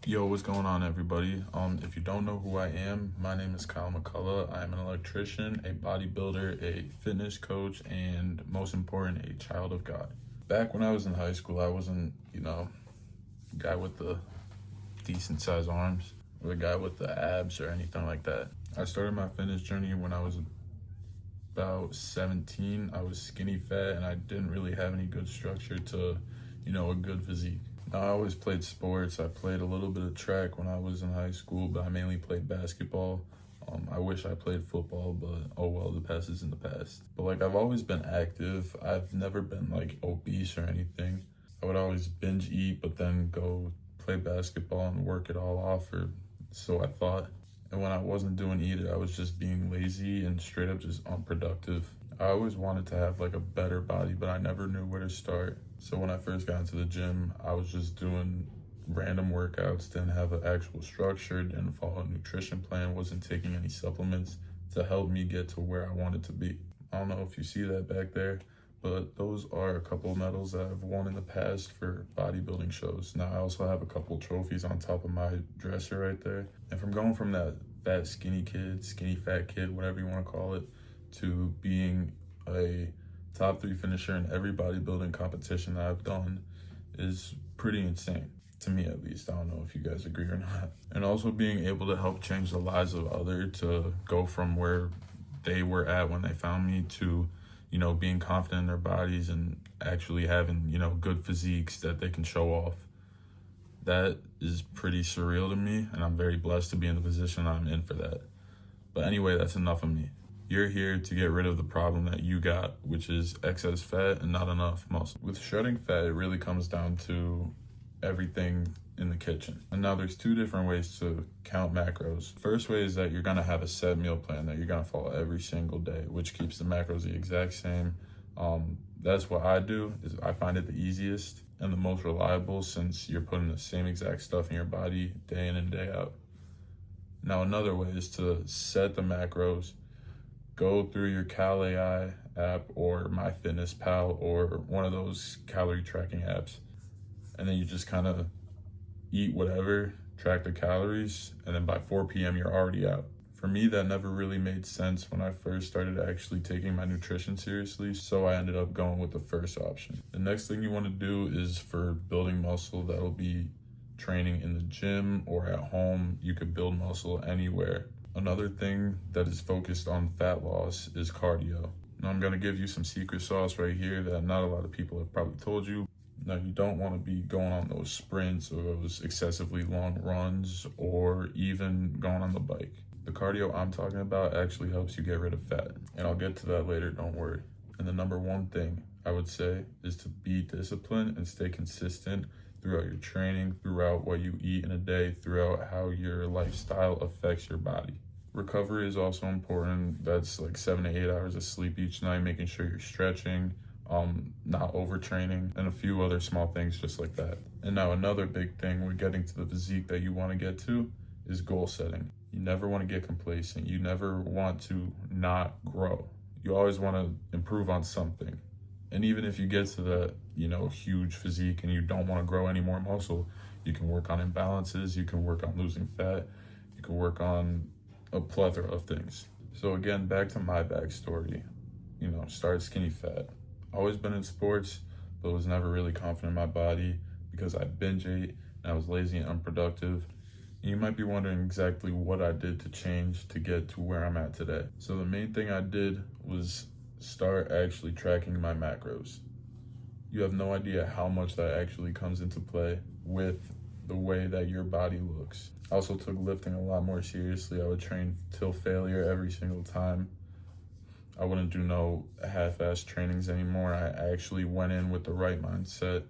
Yo, what's going on, everybody? If you don't know who I am, my name is Kyle McCullough. I'm an electrician, a bodybuilder, a fitness coach, and most important, a child of God. Back when I was in high school, I wasn't, a guy with the decent sized arms or a guy with the abs or anything like that. I started my fitness journey when I was about 17. I was skinny fat and I didn't really have any good structure to, a good physique. I always played sports. I played a little bit of track when I was in high school, but I mainly played basketball. I wish I played football, but oh well, the past is in the past. But I've always been active. I've never been obese or anything. I would always binge eat, but then go play basketball and work it all off, or so I thought. And when I wasn't doing either, I was just being lazy and straight up just unproductive. I always wanted to have a better body, but I never knew where to start. So when I first got into the gym, I was just doing random workouts, didn't have an actual structure, didn't follow a nutrition plan, wasn't taking any supplements to help me get to where I wanted to be. I don't know if you see that back there, but those are a couple of medals that I've won in the past for bodybuilding shows. Now I also have a couple trophies on top of my dresser right there. And from going from that fat skinny kid, skinny fat kid, whatever you want to call it, to being a top 3 finisher in every bodybuilding competition that I've done is pretty insane, to me at least. I don't know if you guys agree or not. And also being able to help change the lives of others, to go from where they were at when they found me to, being confident in their bodies and actually having, good physiques that they can show off. That is pretty surreal to me, and I'm very blessed to be in the position I'm in for that. But anyway, that's enough of me. You're here to get rid of the problem that you got, which is excess fat and not enough muscle. With shedding fat, it really comes down to everything in the kitchen. And now there's 2 different ways to count macros. First way is that you're gonna have a set meal plan that you're gonna follow every single day, which keeps the macros the exact same. That's what I do. Is I find it the easiest and the most reliable, since you're putting the same exact stuff in your body day in and day out. Now another way is to set the macros. Go through your Cal.ai app or MyFitnessPal or one of those calorie tracking apps. And then you just kind of eat whatever, track the calories, and then by 4 p.m. you're already out. For me, that never really made sense when I first started actually taking my nutrition seriously, so I ended up going with the first option. The next thing you want to do is for building muscle. That'll be training in the gym or at home. You could build muscle anywhere. Another thing that is focused on fat loss is cardio. Now I'm gonna give you some secret sauce right here that not a lot of people have probably told you. Now you don't wanna be going on those sprints or those excessively long runs or even going on the bike. The cardio I'm talking about actually helps you get rid of fat. And I'll get to that later, don't worry. And the number 1 thing I would say is to be disciplined and stay consistent throughout your training, throughout what you eat in a day, throughout how your lifestyle affects your body. Recovery is also important. That's 7 to 8 hours of sleep each night, making sure you're stretching, not overtraining, and a few other small things just like that. And now another big thing with getting to the physique that you want to get to is goal setting. You never want to get complacent. You never want to not grow. You always want to improve on something. And even if you get to that, huge physique and you don't want to grow any more muscle, you can work on imbalances, you can work on losing fat, you can work on a plethora of things. So again, back to my backstory, started skinny fat. Always been in sports, but was never really confident in my body because I binge ate and I was lazy and unproductive. And you might be wondering exactly what I did to change to get to where I'm at today. So the main thing I did was start actually tracking my macros. You have no idea how much that actually comes into play with the way that your body looks. I also took lifting a lot more seriously. I would train till failure every single time. I wouldn't do no half-ass trainings anymore. I actually went in with the right mindset.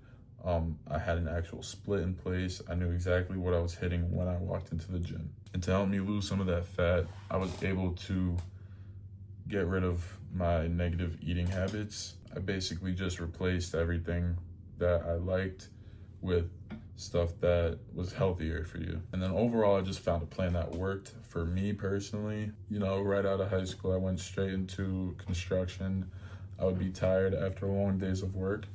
I had an actual split in place. I knew exactly what I was hitting when I walked into the gym. And to help me lose some of that fat, I was able to get rid of my negative eating habits. I basically just replaced everything that I liked with stuff that was healthier for you. And then overall, I just found a plan that worked for me personally. Right out of high school, I went straight into construction. I would be tired after long days of work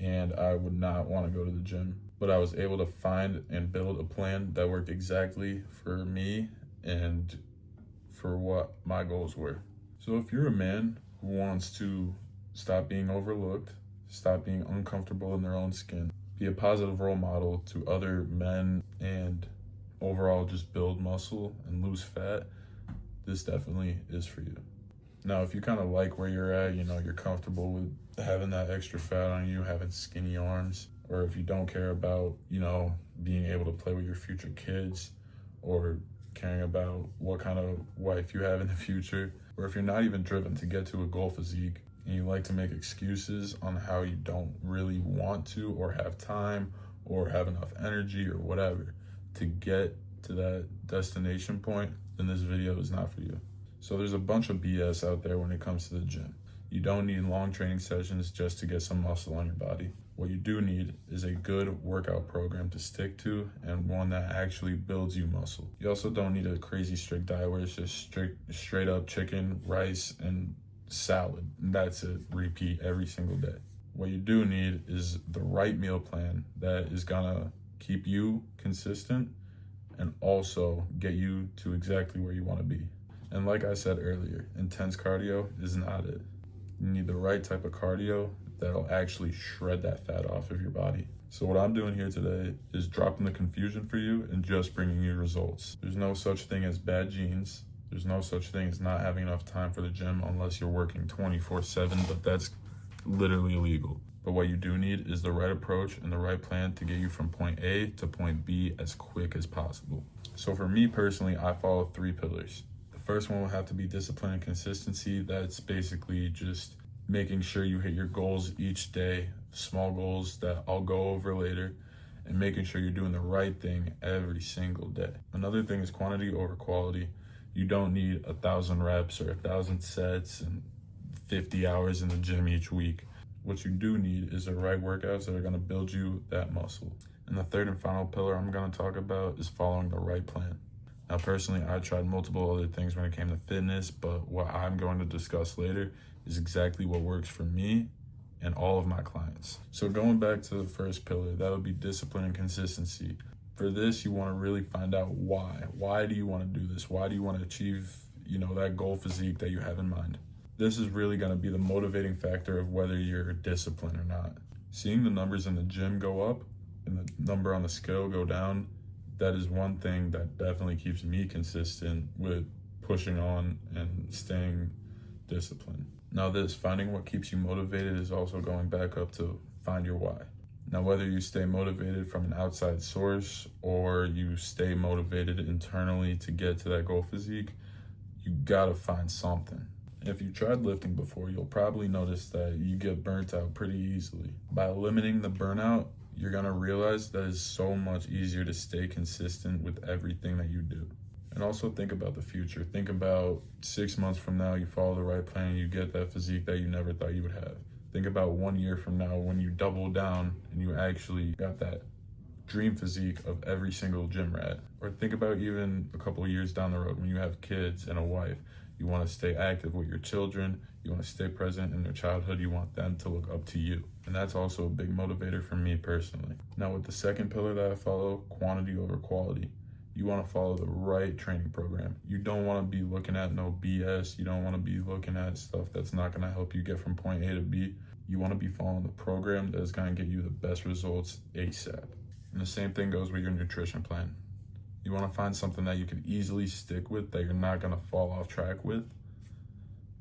and I would not want to go to the gym. but I was able to find and build a plan that worked exactly for me and for what my goals were. So if you're a man who wants to stop being overlooked, stop being uncomfortable in their own skin, be a positive role model to other men, and overall just build muscle and lose fat, this definitely is for you. Now, if you kind of like where you're at, you're comfortable with having that extra fat on you, having skinny arms, or if you don't care about, being able to play with your future kids, or caring about what kind of wife you have in the future, or if you're not even driven to get to a goal physique and you like to make excuses on how you don't really want to or have time or have enough energy or whatever to get to that destination point, then this video is not for you. So there's a bunch of BS out there when it comes to the gym. You don't need long training sessions just to get some muscle on your body. What you do need is a good workout program to stick to and one that actually builds you muscle. You also don't need a crazy strict diet where it's just straight up chicken, rice, and salad. And that's it, repeat every single day. What you do need is the right meal plan that is gonna keep you consistent and also get you to exactly where you wanna be. And like I said earlier, intense cardio is not it. You need the right type of cardio that'll actually shred that fat off of your body. So what I'm doing here today is dropping the confusion for you and just bringing you results. There's no such thing as bad genes. There's no such thing as not having enough time for the gym unless you're working 24/7, but that's literally illegal. But what you do need is the right approach and the right plan to get you from point A to point B as quick as possible. So for me personally, I follow 3 pillars. First one will have to be discipline and consistency. That's basically just making sure you hit your goals each day, small goals that I'll go over later, and making sure you're doing the right thing every single day. Another thing is quantity over quality. You don't need 1,000 reps or 1,000 sets and 50 hours in the gym each week. What you do need is the right workouts that are gonna build you that muscle. And the third and final pillar I'm gonna talk about is following the right plan. Now, personally, I tried multiple other things when it came to fitness, but what I'm going to discuss later is exactly what works for me and all of my clients. So going back to the first pillar, that would be discipline and consistency. For this, you want to really find out why. Why do you want to do this? Why do you want to achieve, that goal physique that you have in mind? This is really going to be the motivating factor of whether you're disciplined or not. Seeing the numbers in the gym go up and the number on the scale go down, that is one thing that definitely keeps me consistent with pushing on and staying disciplined. Now finding what keeps you motivated is also going back up to find your why. Now, whether you stay motivated from an outside source or you stay motivated internally to get to that goal physique, you gotta find something. If you tried lifting before, you'll probably notice that you get burnt out pretty easily. By limiting the burnout, you're gonna realize that it's so much easier to stay consistent with everything that you do. And also think about the future. Think about 6 months from now, you follow the right plan, and you get that physique that you never thought you would have. Think about 1 year from now when you double down and you actually got that dream physique of every single gym rat. Or think about even a couple of years down the road when you have kids and a wife. You wanna stay active with your children. You wanna stay present in their childhood. You want them to look up to you. And that's also a big motivator for me personally. Now with the second pillar that I follow, quantity over quality, you wanna follow the right training program. You don't wanna be looking at no BS. You don't wanna be looking at stuff that's not gonna help you get from point A to B. You wanna be following the program that is gonna get you the best results ASAP. And the same thing goes with your nutrition plan. You wanna find something that you can easily stick with, that you're not gonna fall off track with,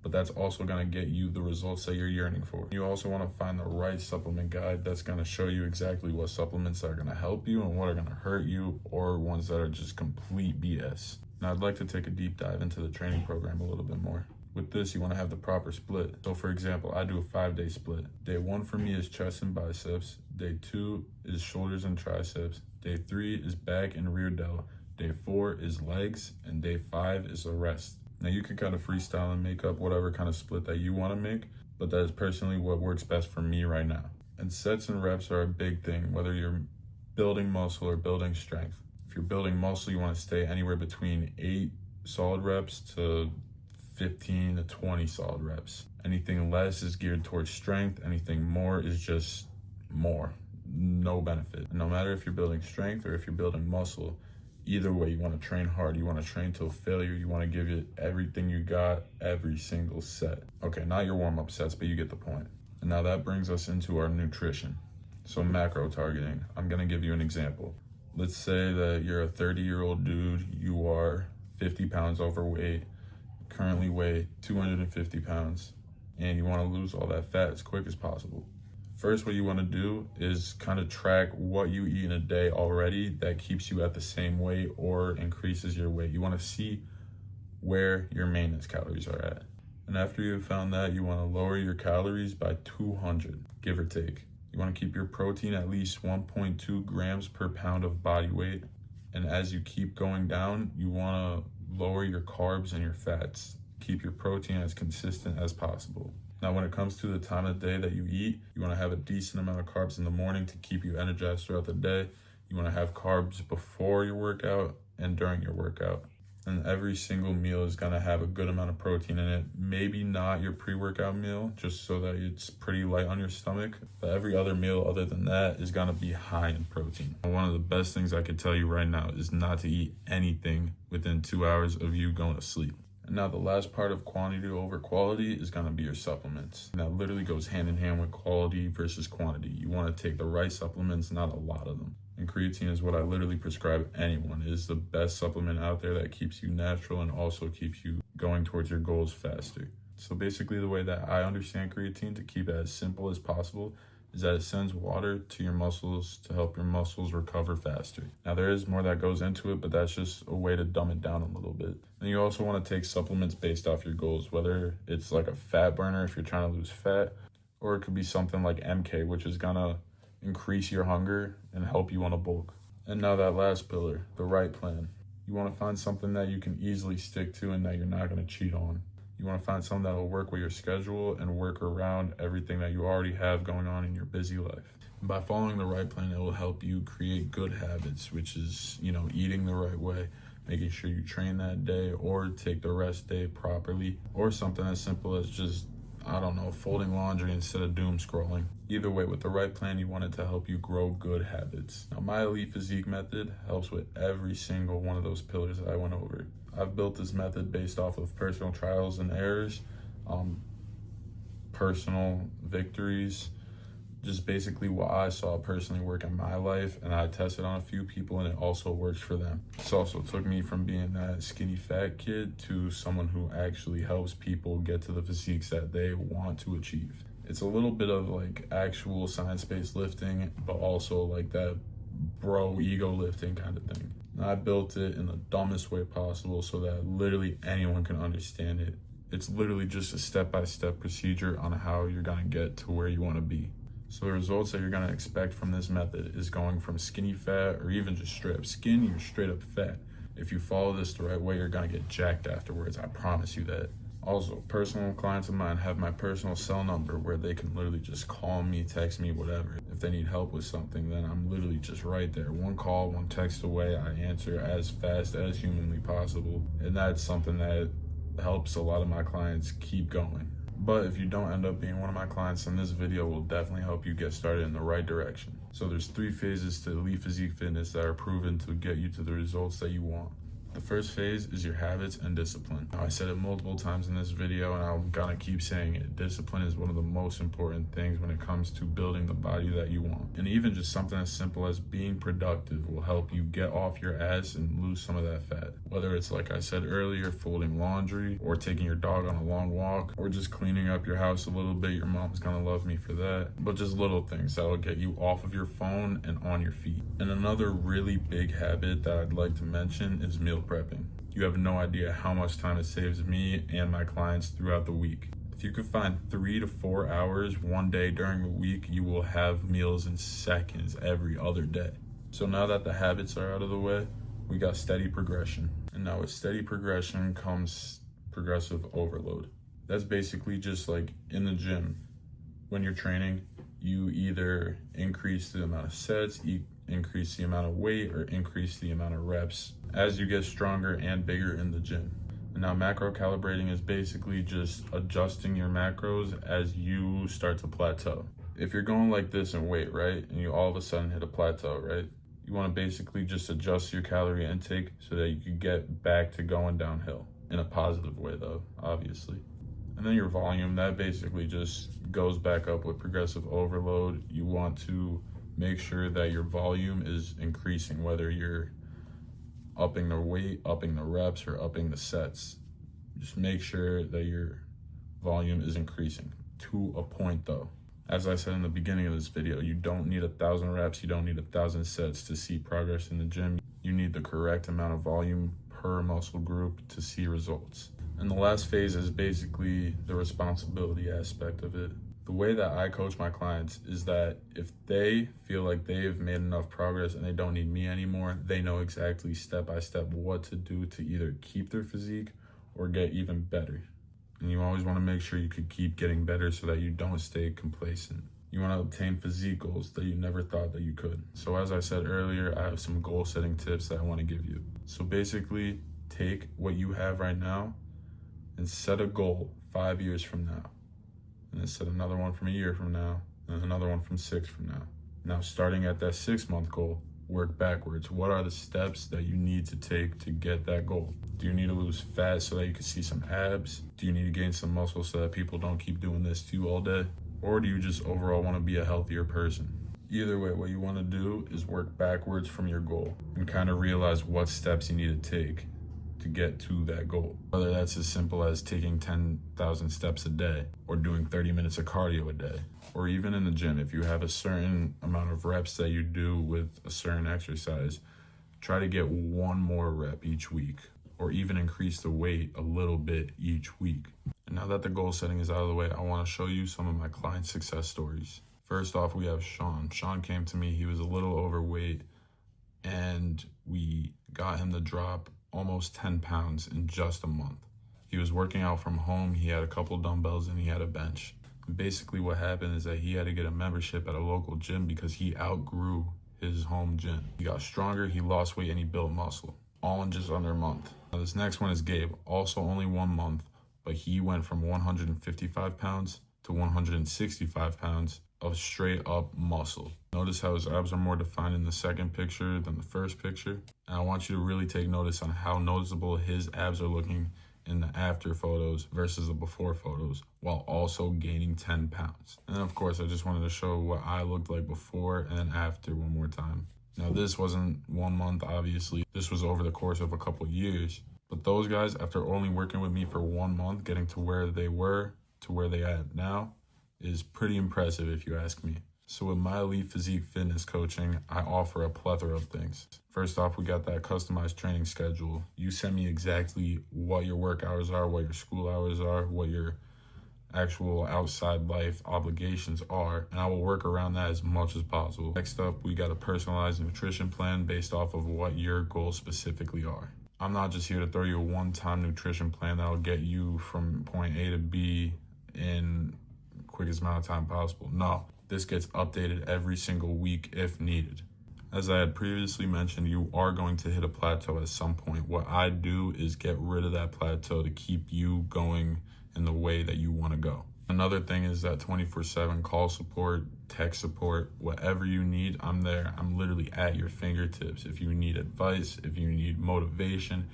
but that's also gonna get you the results that you're yearning for. You also wanna find the right supplement guide that's gonna show you exactly what supplements are gonna help you and what are gonna hurt you, or ones that are just complete BS. Now I'd like to take a deep dive into the training program a little bit more. With this, you wanna have the proper split. So for example, I do a 5-day split. Day 1 for me is chest and biceps. Day 2 is shoulders and triceps. Day 3 is back and rear delt. Day 4 is legs, and day 5 is a rest. Now you can kind of freestyle and make up whatever kind of split that you want to make, but that is personally what works best for me right now. And sets and reps are a big thing, whether you're building muscle or building strength. If you're building muscle, you want to stay anywhere between 8 solid reps to 15 to 20 solid reps. Anything less is geared towards strength. Anything more is just more. no benefit. And no matter if you're building strength or if you're building muscle, either way, you want to train hard. You want to train till failure. You want to give it everything you got every single set. Okay, not your warm-up sets, but you get the point. And now that brings us into our nutrition. So macro targeting. I'm going to give you an example. Let's say that you're a 30-year-old dude. You are 50 pounds overweight, currently weigh 250 pounds, and you want to lose all that fat as quick as possible. First, what you want to do is kind of track what you eat in a day already that keeps you at the same weight or increases your weight. You want to see where your maintenance calories are at. And after you've found that, you want to lower your calories by 200, give or take. You want to keep your protein at least 1.2 grams per pound of body weight. And as you keep going down, you want to lower your carbs and your fats. Keep your protein as consistent as possible. Now, when it comes to the time of day that you eat, you want to have a decent amount of carbs in the morning to keep you energized throughout the day. You want to have carbs before your workout and during your workout. And every single meal is going to have a good amount of protein in it. Maybe not your pre-workout meal, just so that it's pretty light on your stomach. But every other meal other than that is going to be high in protein. And one of the best things I could tell you right now is not to eat anything within 2 hours of you going to sleep. And now the last part of quantity over quality is going to be your supplements. And that literally goes hand in hand with quality versus quantity. You want to take the right supplements, not a lot of them. And creatine is what I literally prescribe anyone. It is the best supplement out there that keeps you natural and also keeps you going towards your goals faster. So basically the way that I understand creatine, to keep it as simple as possible, is that it sends water to your muscles to help your muscles recover faster. Now there is more that goes into it, but that's just a way to dumb it down a little bit. And you also want to take supplements based off your goals, whether it's like a fat burner if you're trying to lose fat, or it could be something like MK, which is gonna increase your hunger and help you on a bulk. And now that last pillar, the right plan. You want to find something that you can easily stick to and that you're not going to cheat on. You want to find something that will work with your schedule and work around everything that you already have going on in your busy life. And by following the right plan, it will help you create good habits, which is, eating the right way, making sure you train that day or take the rest day properly, or something as simple as just folding laundry instead of doom scrolling. Either way, with the right plan, you want it to help you grow good habits. Now, my Elite Physique method helps with every single one of those pillars that I went over. I've built this method based off of personal trials and errors, personal victories, just basically what I saw personally work in my life, and I tested on a few people and it also works for them. This also took me from being that skinny fat kid to someone who actually helps people get to the physiques that they want to achieve. It's a little bit of like actual science-based lifting, but also like that bro ego lifting kind of thing. And I built it in the dumbest way possible so that literally anyone can understand it. It's literally just a step-by-step procedure on how you're gonna get to where you wanna be. So the results that you're gonna expect from this method is going from skinny fat, or even just straight up skinny or straight up fat. If you follow this the right way, you're gonna get jacked afterwards, I promise you that. Also, personal clients of mine have my personal cell number where they can literally just call me, text me, whatever. If they need help with something, then I'm literally just right there. One call, one text away, I answer as fast as humanly possible. And that's something that helps a lot of my clients keep going. But if you don't end up being one of my clients, then this video will definitely help you get started in the right direction. So there's 3 phases to Elite Physique Fitness that are proven to get you to the results that you want. The first phase is your habits and discipline. Now, I said it multiple times in this video and I'm gonna keep saying it. Discipline is one of the most important things when it comes to building the body that you want. And even just something as simple as being productive will help you get off your ass and lose some of that fat. Whether it's, like I said earlier, folding laundry, or taking your dog on a long walk, or just cleaning up your house a little bit. Your mom's gonna love me for that. But just little things that will get you off of your phone and on your feet. And another really big habit that I'd like to mention is meal prepping. You have no idea how much time it saves me and my clients throughout the week. If you could find 3 to 4 hours one day during the week, you will have meals in seconds every other day. So now that the habits are out of the way, we got steady progression. And now with steady progression comes progressive overload. That's basically just like in the gym. When you're training, you either increase the amount of sets, increase the amount of weight, or increase the amount of reps as you get stronger and bigger in the gym. And now macro calibrating is basically just adjusting your macros as you start to plateau. if you're going like this in weight, right, and you all of a sudden hit a plateau, right, you want to basically just adjust your calorie intake so that you can get back to going downhill in a positive way, though, obviously. And then your volume, that basically just goes back up with progressive overload. You want to make sure that your volume is increasing, whether you're upping the weight, upping the reps, or upping the sets. Just make sure that your volume is increasing to a point, though. As I said in the beginning of this video, you don't need 1,000 reps, you don't need 1,000 sets to see progress in the gym. You need the correct amount of volume per muscle group to see results. And the last phase is basically the responsibility aspect of it. The way that I coach my clients is that if they feel like they've made enough progress and they don't need me anymore, they know exactly step by step what to do to either keep their physique or get even better. And you always want to make sure you could keep getting better so that you don't stay complacent. You want to obtain physique goals that you never thought that you could. So as I said earlier, I have some goal setting tips that I want to give you. So basically, take what you have right now and set a goal 5 years from now. And then set another one from a year from now, and another one from 6 from now. Now, starting at that 6-month goal, work backwards. What are the steps that you need to take to get that goal? Do you need to lose fat so that you can see some abs? Do you need to gain some muscle so that people don't keep doing this to you all day? Or do you just overall want to be a healthier person? Either way, what you want to do is work backwards from your goal and kind of realize what steps you need to take to get to that goal. Whether that's as simple as taking 10,000 steps a day or doing 30 minutes of cardio a day, or even in the gym, if you have a certain amount of reps that you do with a certain exercise, try to get one more rep each week, or even increase the weight a little bit each week. And now that the goal setting is out of the way, I want to show you some of my client success stories. First off, we have Sean. Sean came to me, he was a little overweight, and we got him to drop almost 10 pounds in just a month. He was working out from home, he had a couple dumbbells, and he had a bench. Basically what happened is that he had to get a membership at a local gym because he outgrew his home gym. He got stronger, he lost weight, and he built muscle, all in just under a month. Now this next one is Gabe, also only 1 month, but he went from 155 pounds to 165 pounds of straight up muscle. Notice how his abs are more defined in the second picture than the first picture. And I want you to really take notice on how noticeable his abs are looking in the after photos versus the before photos, while also gaining 10 pounds. And then of course, I just wanted to show what I looked like before and then after one more time. Now this wasn't 1 month, obviously. This was over the course of a couple years. But those guys, after only working with me for 1 month, getting to where they were to where they are now, is pretty impressive if you ask me. So with my Elite Physique Fitness coaching, I offer a plethora of things. First off, we got that customized training schedule. You send me exactly what your work hours are, what your school hours are, what your actual outside life obligations are, and I will work around that as much as possible. Next up, we got a personalized nutrition plan based off of what your goals specifically are. I'm not just here to throw you a one-time nutrition plan that'll get you from point A to B in quickest amount of time possible. No, this gets updated every single week if needed. As I had previously mentioned, you are going to hit a plateau at some point. What I do is get rid of that plateau to keep you going in the way that you want to go. Another thing is that 24/7 call support, text support, whatever you need, I'm there. I'm literally at your fingertips. If you need advice, if you need motivation,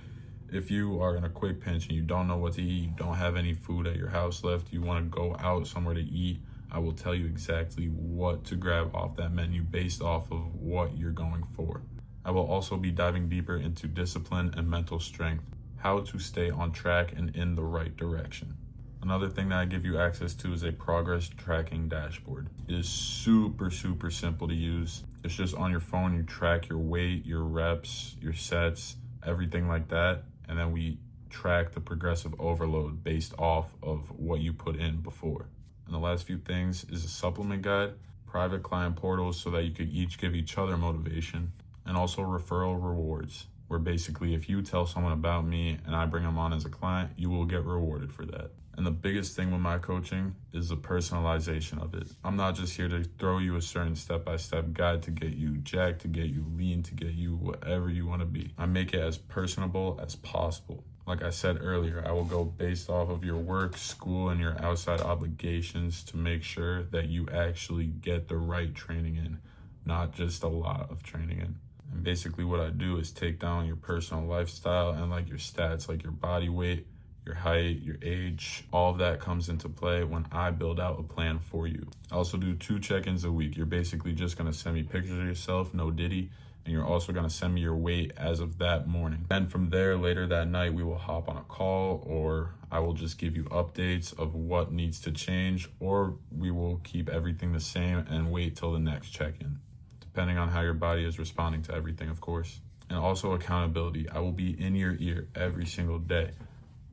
if you are in a quick pinch and you don't know what to eat, you don't have any food at your house left, you want to go out somewhere to eat, I will tell you exactly what to grab off that menu based off of what you're going for. I will also be diving deeper into discipline and mental strength, how to stay on track and in the right direction. Another thing that I give you access to is a progress tracking dashboard. It is super simple to use. It's just on your phone, you track your weight, your reps, your sets, everything like that. And then we track the progressive overload based off of what you put in before. And the last few things is a supplement guide, private client portals so that you could each give each other motivation, and also referral rewards, where basically if you tell someone about me and I bring them on as a client, you will get rewarded for that. And the biggest thing with my coaching is the personalization of it. I'm not just here to throw you a certain step-by-step guide to get you jacked, to get you lean, to get you whatever you want to be. I make it as personable as possible. Like I said earlier, I will go based off of your work, school, and your outside obligations to make sure that you actually get the right training in, not just a lot of training in. And basically what I do is take down your personal lifestyle and like your stats, like your body weight, your height, your age, all of that comes into play when I build out a plan for you. I also do 2 check-ins a week. You're basically just gonna send me pictures of yourself, no diddy, and you're also gonna send me your weight as of that morning. And from there, later that night, we will hop on a call, or I will just give you updates of what needs to change, or we will keep everything the same and wait till the next check-in, depending on how your body is responding to everything, of course. And also accountability. I will be in your ear every single day,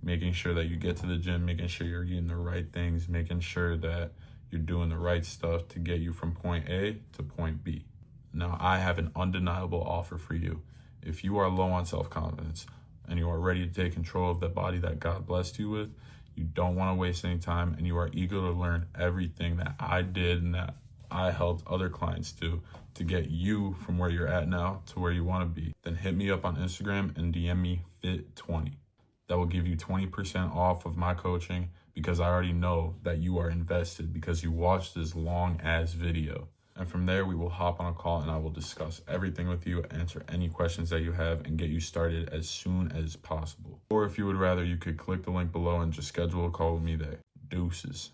making sure that you get to the gym, making sure you're eating the right things, making sure that you're doing the right stuff to get you from point A to point B. Now, I have an undeniable offer for you. If you are low on self-confidence and you are ready to take control of the body that God blessed you with, you don't want to waste any time, and you are eager to learn everything that I did and that I helped other clients do to get you from where you're at now to where you want to be, then hit me up on Instagram and DM me Fit20. That will give you 20% off of my coaching, because I already know that you are invested because you watched this long ass video. And from there, we will hop on a call and I will discuss everything with you, answer any questions that you have, and get you started as soon as possible. Or if you would rather, you could click the link below and just schedule a call with me there. Deuces.